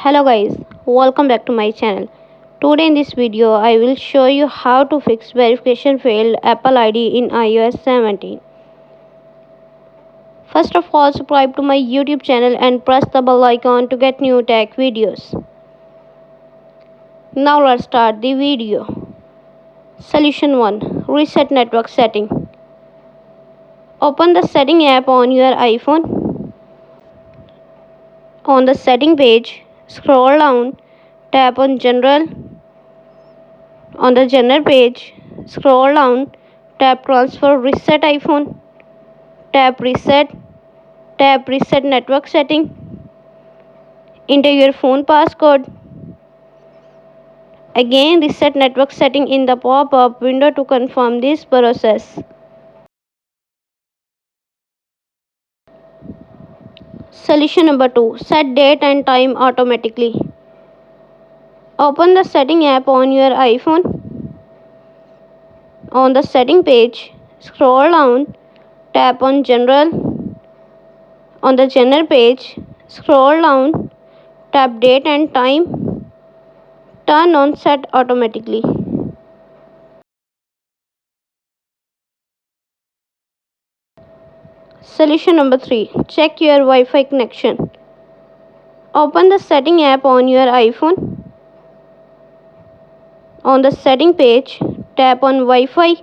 Hello guys, welcome back to my channel. Today in this video I will show you how to fix verification failed Apple ID in iOS 17. First of all, subscribe to my YouTube channel and press the bell icon to get new tech videos. Now let's start the video. Solution 1. Reset network setting. Open the setting app on your iPhone. On the setting page, scroll down, tap on General. On the General page, scroll down, tap Transfer Reset iPhone, tap Reset Network Setting, enter your phone passcode. Again, reset network setting in the pop-up window to confirm this process. Solution number 2. Set date and time automatically. Open the setting app on your iPhone. On the setting page, scroll down, tap on General. On the General page, scroll down, tap Date and Time, turn on Set automatically. Solution number 3. Check your Wi-Fi connection. Open the setting app on your iPhone. On the setting page, tap on Wi-Fi,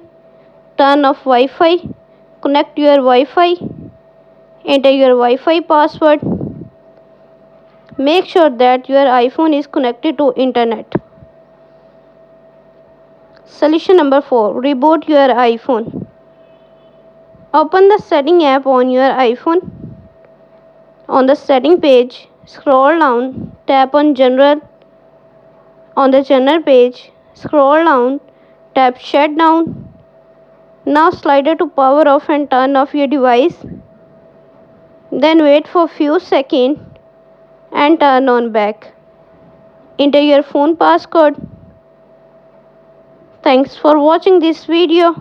turn off Wi-Fi, connect your Wi-Fi, enter your Wi-Fi password. Make sure that your iPhone is connected to internet. Solution number 4. Reboot your iPhone. Open the setting app on your iPhone. On the setting page, scroll down, tap on General. On the General page, scroll down, tap Shutdown. Now slide to power off and turn off your device. Then wait for few seconds and turn on back. Enter your phone passcode. Thanks for watching this video.